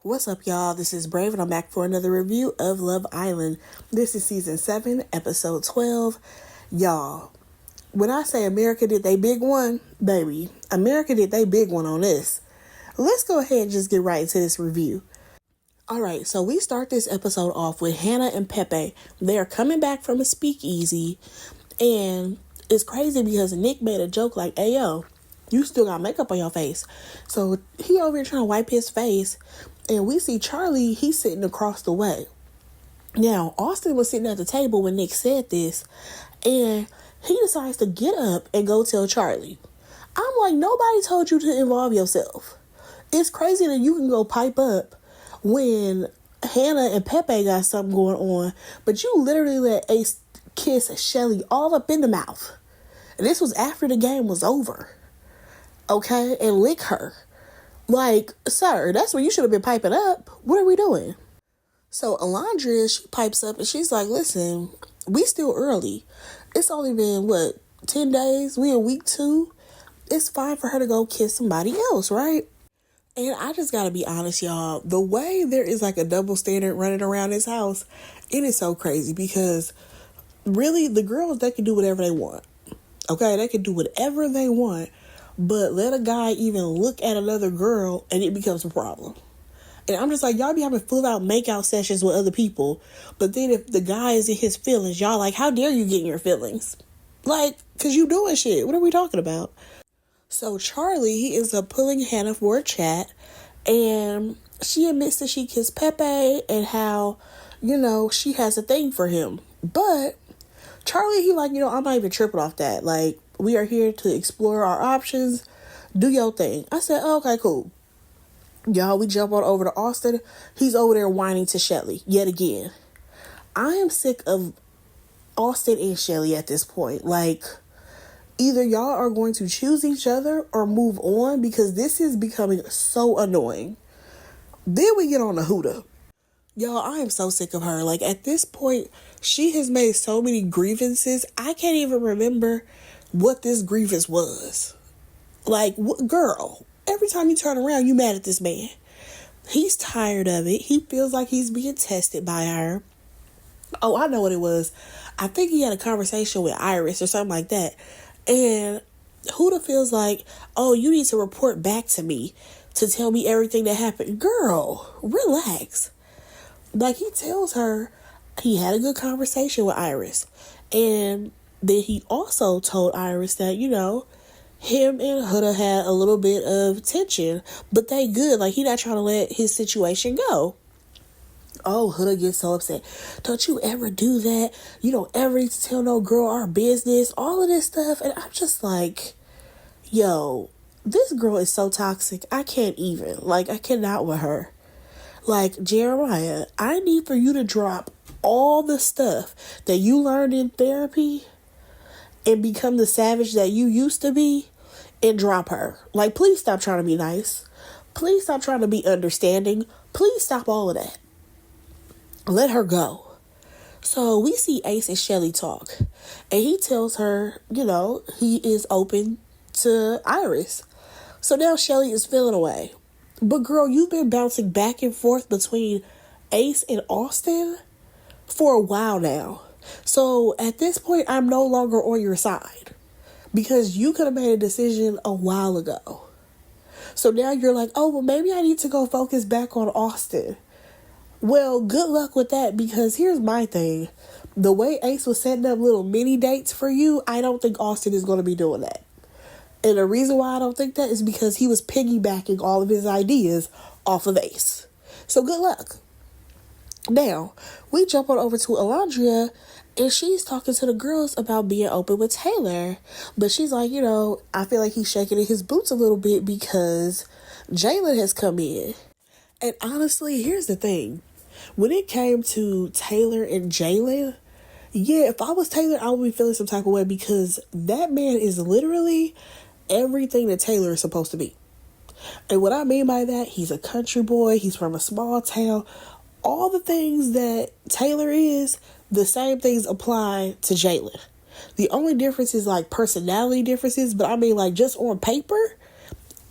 What's up, y'all? This is Brave, and I'm back for another review of Love Island. This is season 7, episode 12. Y'all, when I say America did they big one, baby, America did they big one on this. Let's go ahead and just get right into this review. Alright, so we start this episode off with Hannah and Pepe. They're coming back from a speakeasy, and it's crazy because Nick made a joke like, "Hey, yo, you still got makeup on your face." So he over here trying to wipe his face, and we see Charlie, he's sitting across the way. Now, Austin was sitting at the table when Nick said this, and he decides to get up and go tell Charlie. I'm like, nobody told you to involve yourself. It's crazy that you can go pipe up when Hannah and Pepe got something going on, but you literally let Ace kiss Shelly all up in the mouth. And this was after the game was over. Okay? And lick her. Like, sir, that's when you should have been piping up. What are we doing? So Alondra, she pipes up and she's like, listen, we still early. It's only been, 10 days? We in week 2? It's fine for her to go kiss somebody else, right? And I just gotta be honest, y'all. The way there is like a double standard running around this house, it is so crazy because really the girls, they can do whatever they want. Okay? They can do whatever they want. But let a guy even look at another girl and it becomes a problem. And I'm just like, y'all be having full out makeout sessions with other people. But then if the guy is in his feelings, y'all like, how dare you get in your feelings? Like, cause you doing shit. What are we talking about? So Charlie, he ends up pulling Hannah for a chat. And she admits that she kissed Pepe and how, she has a thing for him. But Charlie, he like, I'm not even tripping off that. Like, we are here to explore our options. Do your thing. I said, oh, okay, cool. Y'all, we jump on over to Austin. He's over there whining to Shelly yet again. I am sick of Austin and Shelly at this point. Like, either y'all are going to choose each other or move on because this is becoming so annoying. Then we get on to Huda. Y'all, I am so sick of her. Like, at this point, she has made so many grievances. I can't even remember what this grievance was. Like, girl, every time you turn around, you mad at this man. He's tired of it. He feels like he's being tested by her. Oh, I know what it was. I think he had a conversation with Iris or something like that. And Huda feels like, oh, you need to report back to me to tell me everything that happened. Girl, relax. Like, he tells her he had a good conversation with Iris. And then he also told Iris that, him and Huda had a little bit of tension, but they good. Like, he not trying to let his situation go. Oh, Huda gets so upset. Don't you ever do that. You don't ever tell no girl our business. All of this stuff. And I'm just like, yo, this girl is so toxic. I can't even. Like, I cannot with her. Like, Jeremiah, I need for you to drop all the stuff that you learned in therapy and become the savage that you used to be and drop her. Like, please stop trying to be nice. Please stop trying to be understanding. Please stop all of that. Let her go. So we see Ace and Shelly talk. And he tells her, he is open to Iris. So now Shelly is feeling away. But girl, you've been bouncing back and forth between Ace and Austin for a while now. So at this point, I'm no longer on your side. Because you could have made a decision a while ago. So now you're like, oh, well, maybe I need to go focus back on Austin. Well, good luck with that, because here's my thing. The way Ace was setting up little mini dates for you, I don't think Austin is going to be doing that. And the reason why I don't think that is because he was piggybacking all of his ideas off of Ace. So good luck. Now, we jump on over to Alondra, and she's talking to the girls about being open with Taylor. But she's like, I feel like he's shaking in his boots a little bit because Jalen has come in. And honestly, here's the thing. When it came to Taylor and Jalen, yeah, if I was Taylor, I would be feeling some type of way because that man is literally everything that Taylor is supposed to be. And what I mean by that, he's a country boy. He's from a small town. All the things that Taylor is, the same things apply to Jalen. The only difference is like personality differences, but I mean like just on paper,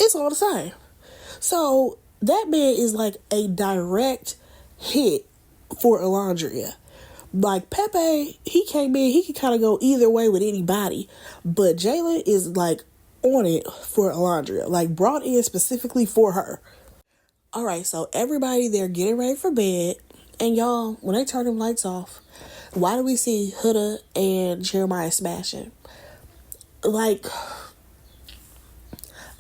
it's all the same. So that man is like a direct hit for Alondria. Like Pepe, he came in, he could kind of go either way with anybody, but Jalen is like on it for Alondria, like brought in specifically for her. All right, so everybody, they're getting ready for bed, and y'all, when they turn them lights off, why do we see Huda and Jeremiah smashing? Like,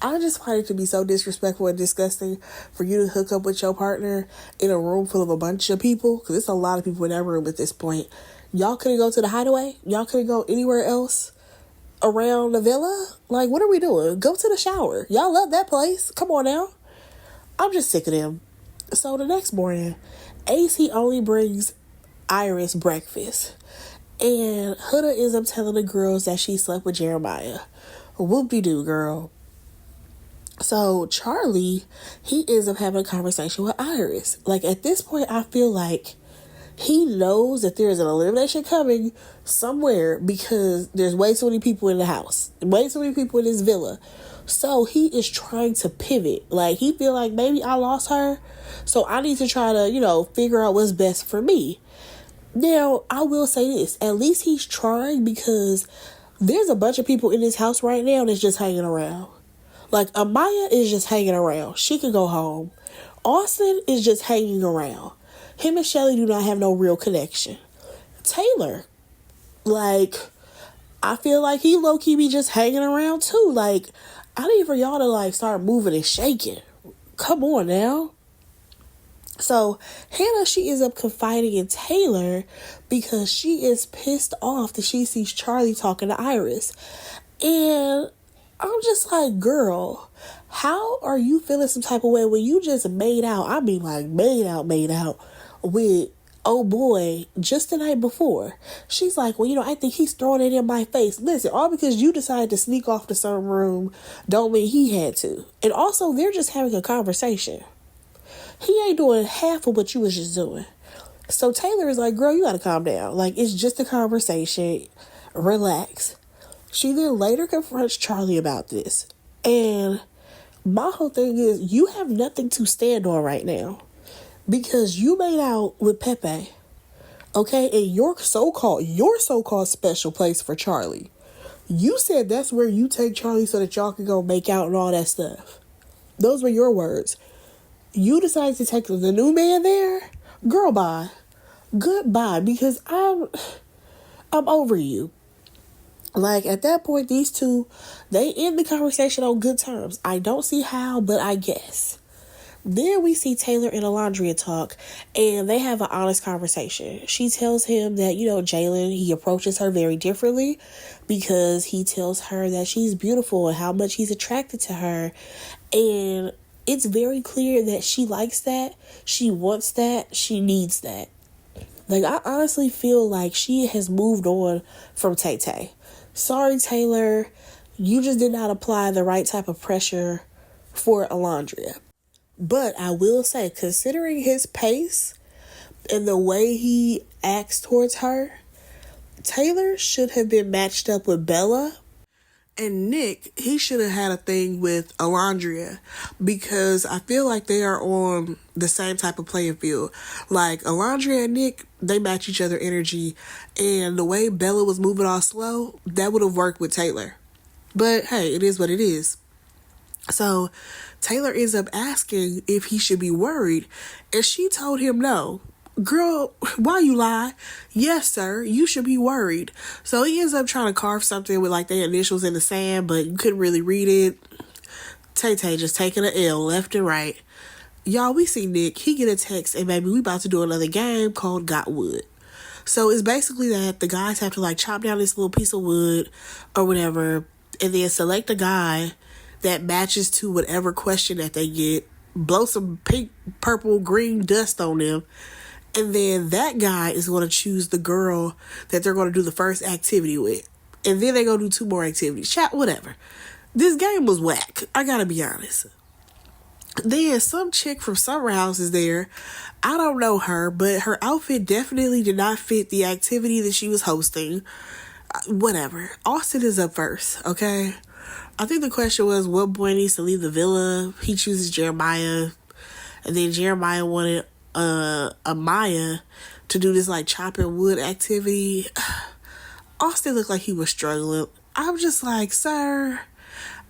I just find it to be so disrespectful and disgusting for you to hook up with your partner in a room full of a bunch of people, because it's a lot of people in that room at this point. Y'all couldn't go to the hideaway? Y'all couldn't go anywhere else around the villa? Like, what are we doing? Go to the shower. Y'all love that place. Come on now. I'm just sick of them. So the next morning, Ace, he only brings Iris breakfast. And Huda ends up telling the girls that she slept with Jeremiah. Whoop-de-doo, girl. So Charlie, he ends up having a conversation with Iris. Like, at this point, I feel like he knows that there's an elimination coming somewhere, because there's way too many people in the house. Way too many people in this villa. So he is trying to pivot. Like, he feel like, maybe I lost her, so I need to try to, figure out what's best for me. Now, I will say this. At least he's trying, because there's a bunch of people in this house right now that's just hanging around. Like, Amaya is just hanging around. She could go home. Austin is just hanging around. Him and Shelly do not have no real connection. Taylor, like, I feel like he low-key be just hanging around too. Like, I need for y'all to, like, start moving and shaking. Come on now. So, Hannah, she ends up confiding in Taylor because she is pissed off that she sees Charlie talking to Iris. And I'm just like, girl, how are you feeling some type of way when you just made out? I mean, like, made out with oh boy just the night before. She's like, well, I think he's throwing it in my face. Listen, all because you decided to sneak off to some room don't mean he had to. And also, they're just having a conversation. He ain't doing half of what you was just doing. So Taylor is like, girl, you gotta calm down. Like, it's just a conversation. Relax. She then later confronts Charlie about this. And my whole thing is, you have nothing to stand on right now. Because you made out with Pepe. Okay? And your so-called special place for Charlie. You said that's where you take Charlie so that y'all can go make out and all that stuff. Those were your words. You decided to take the new man there? Girl, bye. Goodbye. Because I'm over you. Like, at that point, these two, they end the conversation on good terms. I don't see how, but I guess. Then we see Taylor and Alondria talk, and they have an honest conversation. She tells him that, Jalen, he approaches her very differently because he tells her that she's beautiful and how much he's attracted to her. And it's very clear that she likes that, she wants that, she needs that. Like, I honestly feel like she has moved on from Tay-Tay. Sorry, Taylor, you just did not apply the right type of pressure for Alondria. But I will say, considering his pace and the way he acts towards her, Taylor should have been matched up with Bella. And Nick, he should have had a thing with Alondria, because I feel like they are on the same type of playing field. Like, Alondria and Nick, they match each other energy, and the way Bella was moving all slow, that would have worked with Taylor. But hey, it is what it is. So Taylor ends up asking if he should be worried, and she told him no. Girl, why you lie? Yes, sir, you should be worried. So he ends up trying to carve something with like their initials in the sand, but you couldn't really read it. Tay-Tay just taking an L left and right. Y'all, we see Nick, he get a text, and baby, we about to do another game called Got Wood. So it's basically that the guys have to like chop down this little piece of wood or whatever, and then select a guy that matches to whatever question that they get, blow some pink, purple, green dust on them, and then that guy is going to choose the girl that they're going to do the first activity with. And then they're going to do 2 more activities. Chat, whatever. This game was whack. I got to be honest. Then some chick from Summer House is there. I don't know her, but her outfit definitely did not fit the activity that she was hosting. Whatever. Austin is up first, okay? I think the question was, what boy needs to leave the villa? He chooses Jeremiah. And then Jeremiah wanted Amaya to do this like chopping wood activity. Austin looked like he was struggling. I'm just like, sir,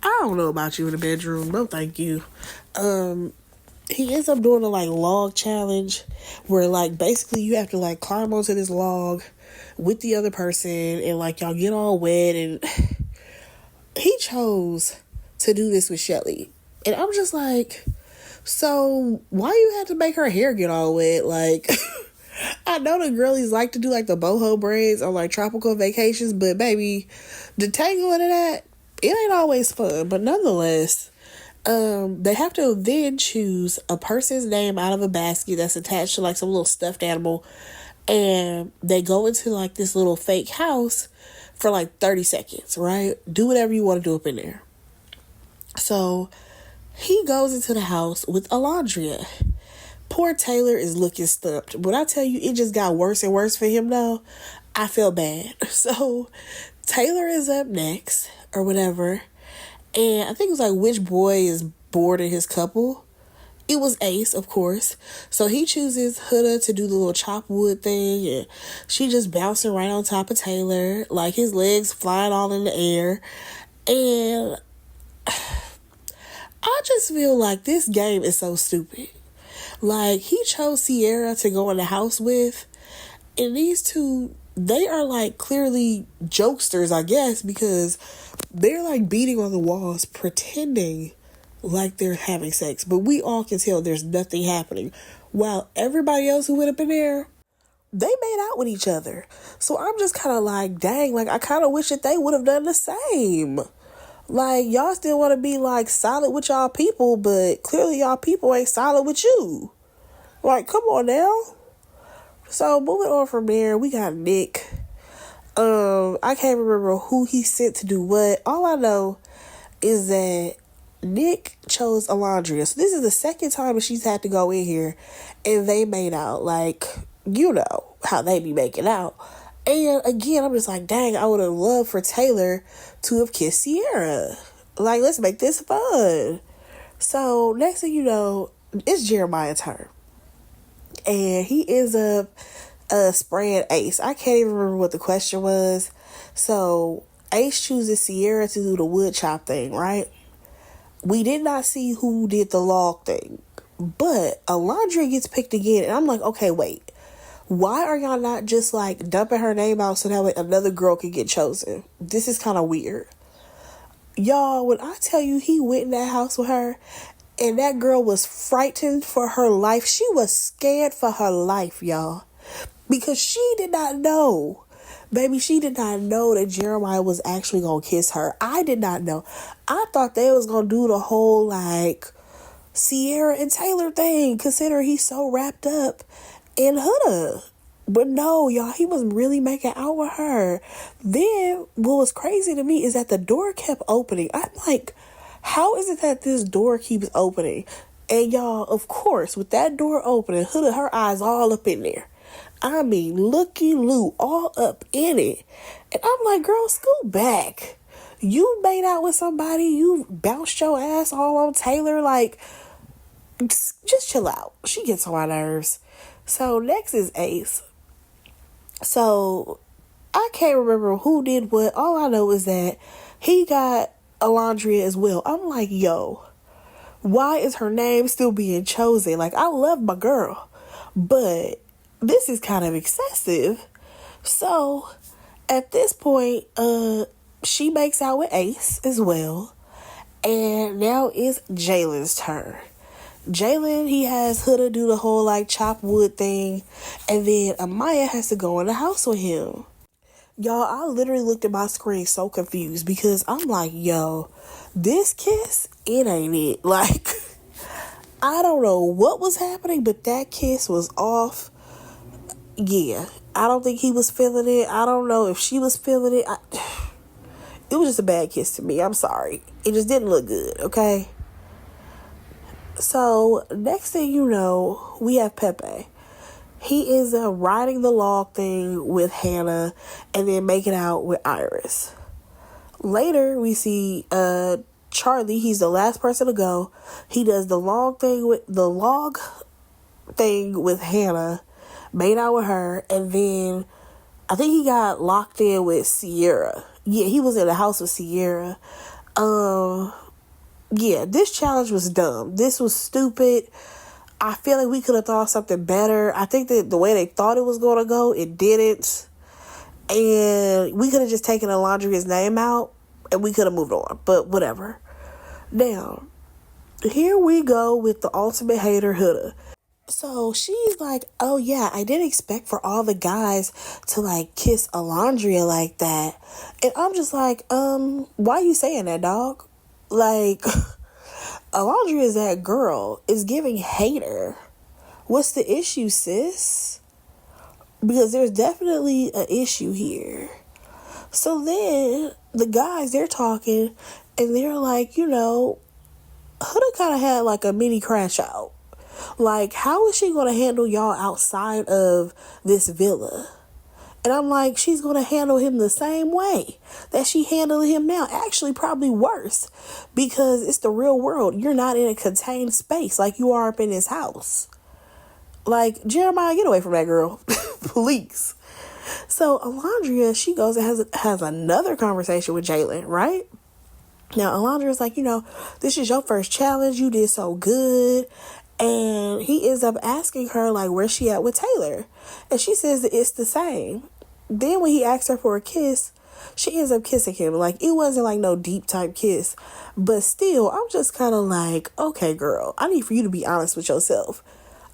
I don't know about you in the bedroom. No, thank you. He ends up doing a like log challenge where like basically you have to like climb onto this log with the other person and like y'all get all wet, and he chose to do this with Shelly. And I'm just like, so why you had to make her hair get all wet? Like, I know the girlies like to do like the boho braids or like tropical vacations, but baby, detangling of that, it ain't always fun. But nonetheless, they have to then choose a person's name out of a basket that's attached to like some little stuffed animal, and they go into like this little fake house for like 30 seconds, right? Do whatever you want to do up in there. So he goes into the house with Alondria. Poor Taylor is looking stumped. When I tell you it just got worse and worse for him though, I feel bad. So Taylor is up next or whatever. And I think it was like, which boy is bored in his couple? It was Ace, of course. So he chooses Huda to do the little chop wood thing, and she just bouncing right on top of Taylor, like his legs flying all in the air. And I just feel like this game is so stupid. Like, he chose Sierra to go in the house with, and these two, they are like clearly jokesters, I guess, because they're like beating on the walls, pretending like they're having sex, but we all can tell there's nothing happening. While everybody else who went up in there, they made out with each other. So I'm just kind of like, dang, like I kind of wish that they would have done the same. Like, y'all still want to be like solid with y'all people, but clearly y'all people ain't solid with you. Like, come on now. So moving on from there, we got Nick. I can't remember who he sent to do what. All I know is that Nick chose Alondria. So this is the second time that she's had to go in here and they made out. Like, you know how they be making out. And again, I'm just like, dang, I would have loved for Taylor to have kissed Sierra. Like, let's make this fun. So next thing you know, it's Jeremiah's turn. And he ends up spraying Ace. I can't even remember what the question was. So Ace chooses Sierra to do the wood chop thing, right? We did not see who did the log thing, but Alondria gets picked again, and I'm like, okay, wait. Why are y'all not just like dumping her name out so that way another girl can get chosen? This is kind of weird. Y'all, when I tell you he went in that house with her, and that girl was frightened for her life. She was scared for her life, y'all. Because she did not know. Baby, she did not know that Jeremiah was actually going to kiss her. I did not know. I thought they was going to do the whole, like, Sierra and Taylor thing, considering he's so wrapped up in Huda. But no, y'all, he was really making out with her. Then, what was crazy to me is that the door kept opening. I'm like, how is it that this door keeps opening? And y'all, of course, with that door opening, Huda, her eyes all up in there. I mean, looky-loo, all up in it. And I'm like, girl, scoot back. You made out with somebody, you bounced your ass all on Taylor. Like, just chill out. She gets on my nerves. So next is Ace. So I can't remember who did what. All I know is that he got Alondria as well. I'm like, yo, why is her name still being chosen? Like, I love my girl, but this is kind of excessive. So at this point, she makes out with Ace as well. And now it's Jalen's turn. Jalen, he has Huda do the whole like chop wood thing. And then Amaya has to go in the house with him. Y'all, I literally looked at my screen so confused because I'm like, yo, this kiss, it ain't it. Like, I don't know what was happening, but that kiss was off. Yeah, I don't think he was feeling it. I don't know if she was feeling it. It was just a bad kiss to me. I'm sorry. It just didn't look good, okay? So, next thing you know, we have Pepe. He is riding the log thing with Hannah and then making out with Iris. Later, we see Charlie, he's the last person to go. He does the log thing with Hannah, made out with her, and then I think he got locked in with Sierra. Yeah, he was in the house with Sierra. Yeah, this challenge was dumb. This was stupid. I feel like we could have thought something better. I think that the way they thought it was going to go, it didn't. And we could have just taken Alondria's name out and we could have moved on. But whatever. Now, here we go with the ultimate hater, Huda. So she's like, oh yeah, I didn't expect for all the guys to like kiss Alondria like that. And I'm just like, why you saying that, dog? Like, Alondria is that girl. Is giving hater. What's the issue, sis? Because there's definitely an issue here. So then the guys, they're talking and they're like, you know, Huda kind of had like a mini crash out. Like, how is she going to handle y'all outside of this villa? And I'm like, she's going to handle him the same way that she handled him now. Actually, probably worse. Because it's the real world. You're not in a contained space like you are up in this house. Like, Jeremiah, get away from that girl. Please. So, Alondria, she goes and has another conversation with Jalen, right? Now, Alondria's like, you know, this is your first challenge. You did so good. And he ends up asking her, like, where's she at with Taylor? And she says that it's the same. Then when he asks her for a kiss, she ends up kissing him. Like, it wasn't like no deep type kiss. But still, I'm just kind of like, okay, girl, I need for you to be honest with yourself.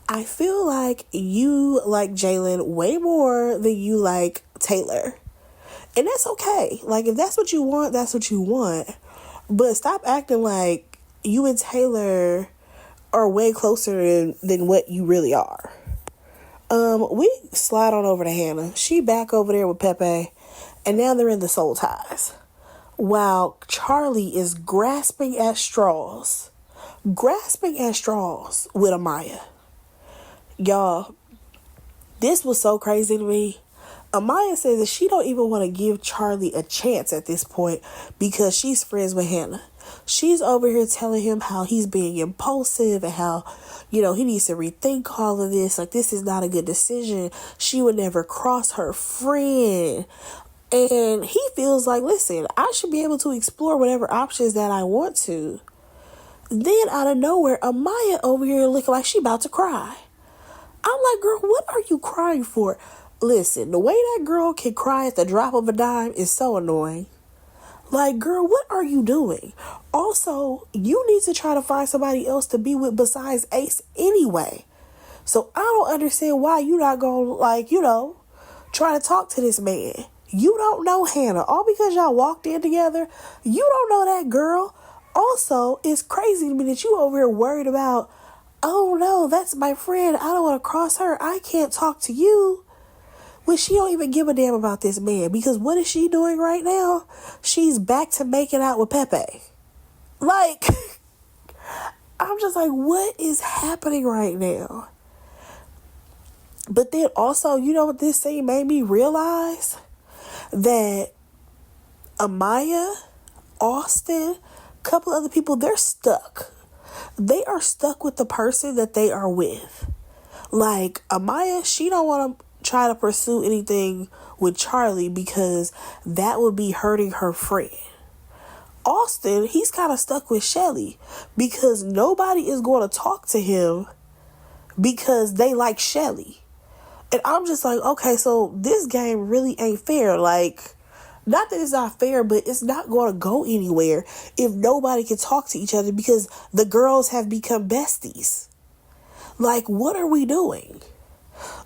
I feel like you like Jalen way more than you like Taylor. And that's okay. Like, if that's what you want, that's what you want. But stop acting like you and Taylor are way closer than what you really are. We slide on over to Hannah. She back over there with Pepe. And now they're in the soul ties. While Charlie is grasping at straws. Grasping at straws with Amaya. Y'all, this was so crazy to me. Amaya says that she don't even want to give Charlie a chance at this point because she's friends with Hannah. She's over here telling him how he's being impulsive and how, you know, he needs to rethink all of this. Like, this is not a good decision. She would never cross her friend. And he feels like, listen, I should be able to explore whatever options that I want to. Then out of nowhere, Amaya over here looking like she about to cry. I'm like, girl, what are you crying for? Listen, the way that girl can cry at the drop of a dime is so annoying. Like, girl, what are you doing? Also, you need to try to find somebody else to be with besides Ace anyway. So I don't understand why you not gonna, like, you know, try to talk to this man. You don't know Hannah. All because y'all walked in together. You don't know that girl. Also, it's crazy to me that you over here worried about, oh no, that's my friend. I don't want to cross her. I can't talk to you. When she don't even give a damn about this man. Because what is she doing right now? She's back to making out with Pepe. Like, I'm just like, what is happening right now? But then also, you know what this scene made me realize? That Amaya, Austin, a couple other people, they're stuck. They are stuck with the person that they are with. Like, Amaya, she don't want to try to pursue anything with Charlie because that would be hurting her friend. Austin, he's kind of stuck with Shelly because nobody is going to talk to him because they like Shelly. And I'm just like, okay, so this game really ain't fair. Like, not that it's not fair, but it's not going to go anywhere if nobody can talk to each other because the girls have become besties. Like, what are we doing?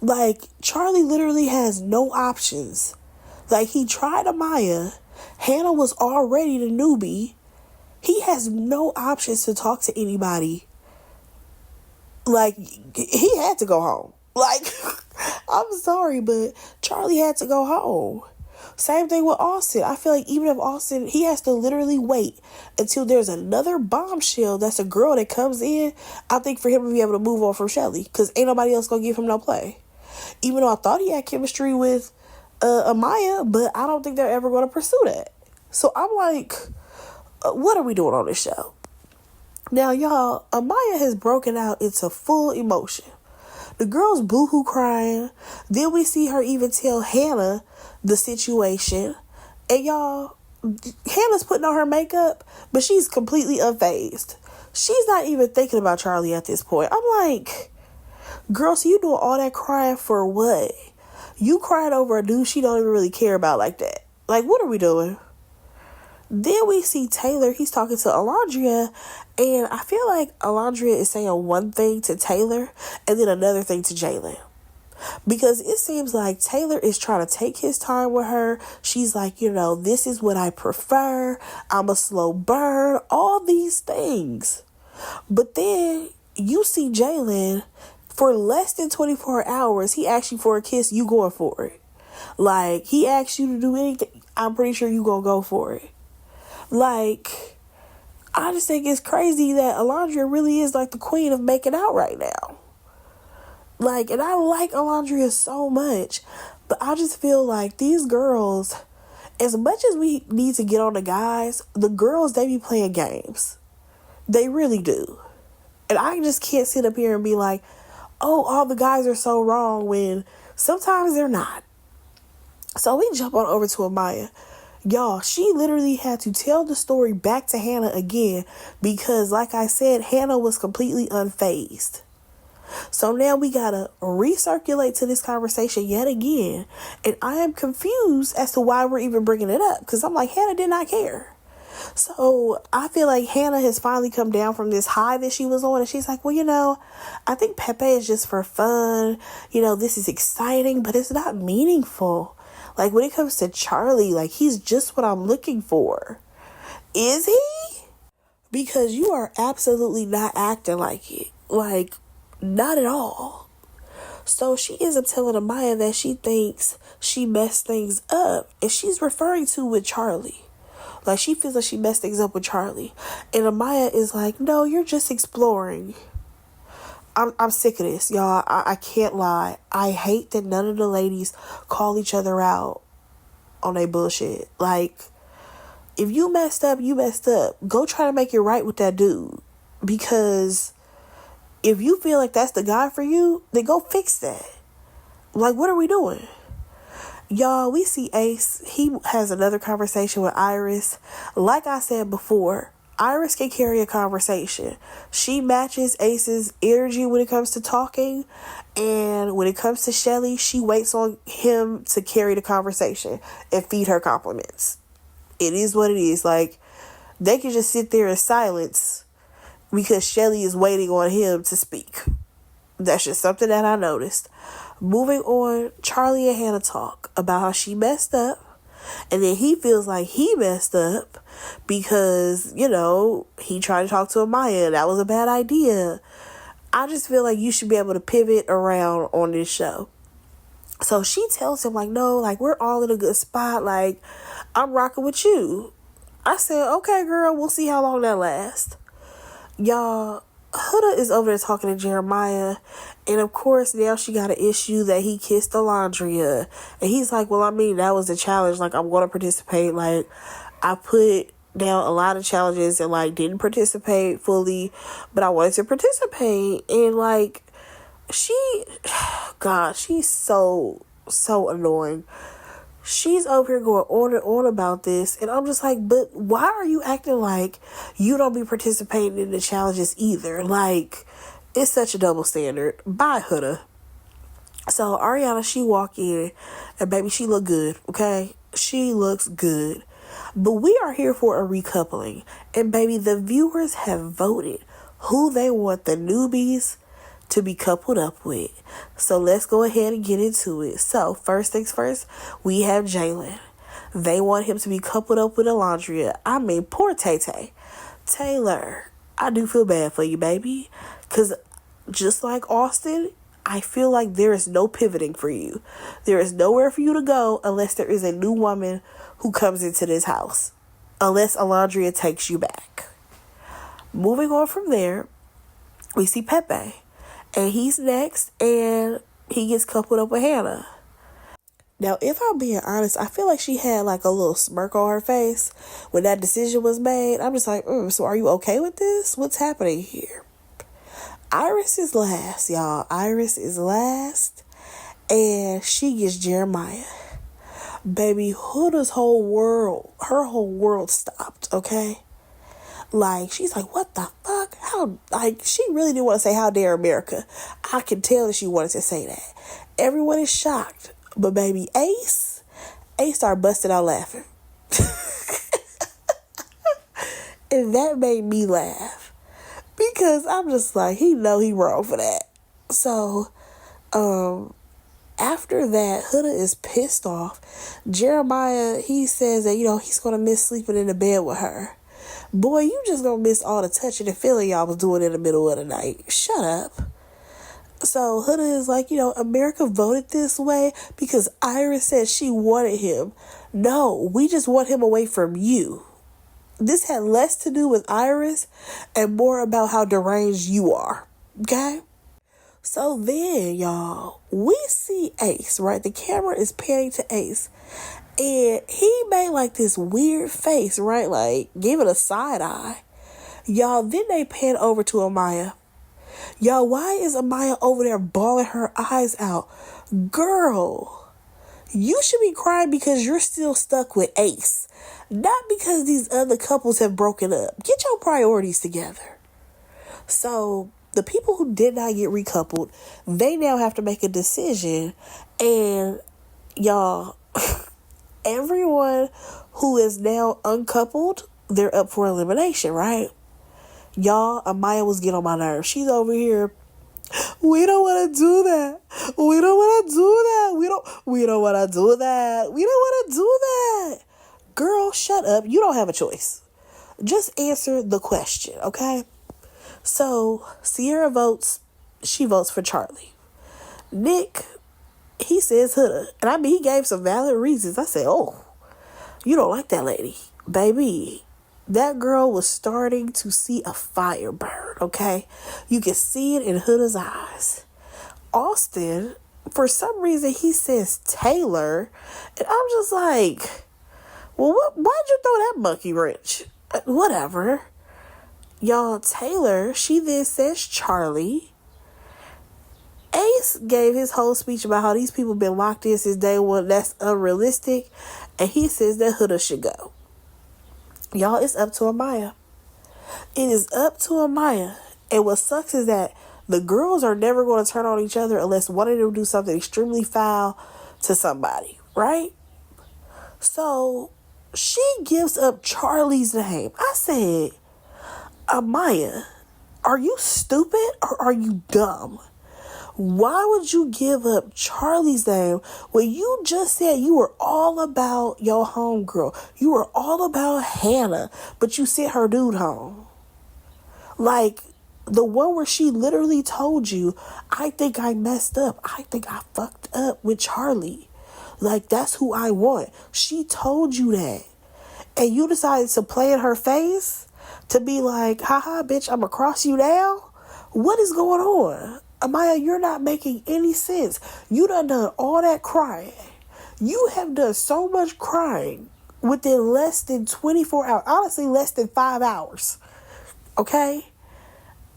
Like, Charlie literally has no options. Like, he tried Amaya. Hannah was already the newbie. He has no options to talk to anybody. Like, he had to go home. Like, I'm sorry, but Charlie had to go home. Same thing with Austin. I feel like even if Austin, he has to literally wait until there's another bombshell that's a girl that comes in, I think for him to be able to move on from Shelly. Because ain't nobody else going to give him no play. Even though I thought he had chemistry with Amaya, but I don't think they're ever going to pursue that. So I'm like, what are we doing on this show? Now, y'all, Amaya has broken out into full emotion. The girl's boohoo crying. Then we see her even tell Hannah the situation. And y'all, Hannah's putting on her makeup, but she's completely unfazed. She's not even thinking about Charlie at this point. I'm like, girl, so you doing all that crying for what? You cried over a dude she don't even really care about like that. Like, what are we doing? Then we see Taylor. He's talking to Alondria, and I feel like Alondria is saying one thing to Taylor and then another thing to Jalen. Because it seems like Taylor is trying to take his time with her. She's like, this is what I prefer. I'm a slow burn. All these things. But then you see Jalen, for less than 24 hours, he asked you for a kiss, you going for it. Like, he asked you to do anything, I'm pretty sure you gonna go for it. Like, I just think it's crazy that Alondria really is like the queen of making out right now. Like, and I like Alondria so much, but I just feel like these girls, as much as we need to get on the guys, the girls, they be playing games. They really do. And I just can't sit up here and be like, oh, all the guys are so wrong, when sometimes they're not. So we jump on over to Amaya. Y'all, she literally had to tell the story back to Hannah again because, like I said, Hannah was completely unfazed. So now we gotta recirculate to this conversation yet again. And I am confused as to why we're even bringing it up. Because I'm like, Hannah did not care. So I feel like Hannah has finally come down from this high that she was on. And she's like, well, I think Pepe is just for fun. This is exciting, but it's not meaningful. Like, when it comes to Charlie, like, he's just what I'm looking for. Is he? Because you are absolutely not acting like it. Like, not at all. So she ends up telling Amaya that she thinks she messed things up. And she's referring to with Charlie. Like, she feels like she messed things up with Charlie. And Amaya is like, no, you're just exploring. I'm sick of this, y'all. I can't lie. I hate that none of the ladies call each other out on their bullshit. Like, if you messed up, you messed up. Go try to make it right with that dude. Because if you feel like that's the guy for you, then go fix that. Like, what are we doing? Y'all, we see Ace. He has another conversation with Iris. Like I said before, Iris can carry a conversation. She matches Ace's energy when it comes to talking. And when it comes to Shelly, she waits on him to carry the conversation and feed her compliments. It is what it is. Like, they can just sit there in silence because Shelly is waiting on him to speak. That's just something that I noticed. Moving on, Charlie and Hannah talk about how she messed up. And then he feels like he messed up because, he tried to talk to Amaya. That was a bad idea. I just feel like you should be able to pivot around on this show. So she tells him, like, no, like, we're all in a good spot. Like, I'm rocking with you. I said, okay, girl, we'll see how long that lasts. Y'all, Huda is over there talking to Jeremiah. And of course, now she got an issue that he kissed Alondria. And he's like, well, I mean, that was a challenge. Like, I'm going to participate. Like, I put down a lot of challenges and, like, didn't participate fully. But I wanted to participate. And, like, God, she's so annoying. She's over here going on and on about this. And I'm just like, but why are you acting like you don't be participating in the challenges either? Like, it's such a double standard. Bye, Huda. So Ariana, she walk in and baby, she look good, okay? She looks good. But we are here for a recoupling. And baby, the viewers have voted who they want the newbies to be coupled up with. So let's go ahead and get into it. So first things first, we have Jalen. They want him to be coupled up with Alondria. I mean, poor Tay-Tay. Taylor, I do feel bad for you, baby. Because just like Austin, I feel like there is no pivoting for you. There is nowhere for you to go unless there is a new woman who comes into this house. Unless Alondria takes you back. Moving on from there, we see Pepe. And he's next, and he gets coupled up with Hannah. Now, if I'm being honest, I feel like she had like a little smirk on her face when that decision was made. I'm just like, so are you okay with this? What's happening here? Iris is last, y'all. Iris is last. And she gets Jeremiah. Baby, Huda's her whole world stopped, okay? Like, she's like, what the fuck? How, like, she really didn't want to say, how dare America? I can tell that she wanted to say that. Everyone is shocked. But baby, Ace started busting out laughing. And that made me laugh. Because I'm just like, he know he wrong for that. So, after that, Huda is pissed off. Jeremiah, he says that, he's going to miss sleeping in the bed with her. Boy, you just going to miss all the touching and feeling y'all was doing in the middle of the night. Shut up. So Huda is like, America voted this way because Iris said she wanted him. No, we just want him away from you. This had less to do with Iris and more about how deranged you are. Okay? So then, y'all, we see Ace, right? The camera is panning to Ace. And he made like this weird face, right? Like, give it a side eye. Y'all, then they pan over to Amaya. Y'all, why is Amaya over there bawling her eyes out? Girl, you should be crying because you're still stuck with Ace. Not because these other couples have broken up. Get your priorities together. So, the people who did not get recoupled, they now have to make a decision. And, y'all, everyone who is now uncoupled, they're up for elimination, right? Y'all, Amaya was getting on my nerves. She's over here. We don't want to do that. We don't want to do that. We don't want to do that. We don't want to do that. Girl, shut up. You don't have a choice. Just answer the question, okay? So, Sierra votes. She votes for Charlie. Nick, he says Huda. And I mean, he gave some valid reasons. I said, oh, you don't like that lady. Baby, that girl was starting to see a fire burn, okay? You can see it in Huda's eyes. Austin, for some reason, he says Taylor. And I'm just like, well, why'd you throw that monkey wrench? Whatever. Y'all, Taylor, she then says Charlie. Ace gave his whole speech about how these people been locked in since day one. That's unrealistic. And he says that Huda should go. Y'all, it's up to Amaya. It is up to Amaya. And what sucks is that the girls are never going to turn on each other unless one of them do something extremely foul to somebody, right? So, she gives up Charlie's name. I said, Amaya, are you stupid or are you dumb? Why would you give up Charlie's name when you just said you were all about your homegirl? You were all about Hannah, but you sent her dude home. Like, the one where she literally told you, I think I messed up. I think I fucked up with Charlie. Like, that's who I want. She told you that. And you decided to play in her face? To be like, haha, bitch, I'm gonna cross you down? What is going on? Amaya, you're not making any sense. You done all that crying. You have done so much crying within less than 24 hours. Honestly, less than 5 hours. Okay?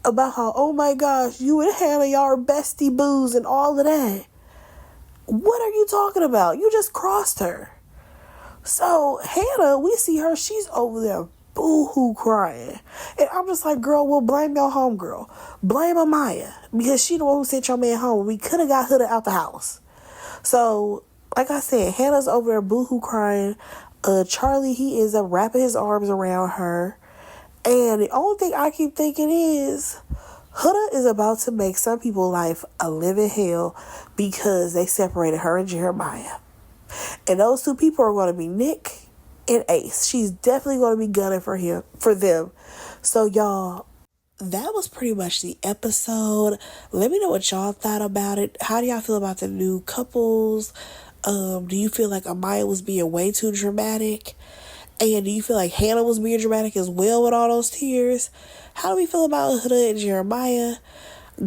About how, oh my gosh, you and Hannah, y'all are bestie boos and all of that. What are you talking about? You just crossed her. So, Hannah, we see her, she's over there boo-hoo crying. And I'm just like, girl, well, blame your homegirl. Blame Amaya. Because she the one who sent your man home. We could have got Huda out the house. So, like I said, Hannah's over there boo-hoo crying. Charlie, he is wrapping his arms around her. And the only thing I keep thinking is, Huda is about to make some people's life a living hell because they separated her and Jeremiah. And those two people are going to be Nick and Ace. She's definitely going to be gunning for them. So y'all, that was pretty much the episode. Let me know what y'all thought about it. How do y'all feel about the new couples? Do you feel like Amaya was being way too dramatic? And do you feel like Hannah was being dramatic as well with all those tears? How do we feel about Huda and Jeremiah?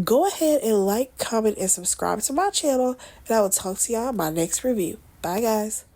Go ahead and like, comment, and subscribe to my channel. And I will talk to y'all in my next review. Bye, guys.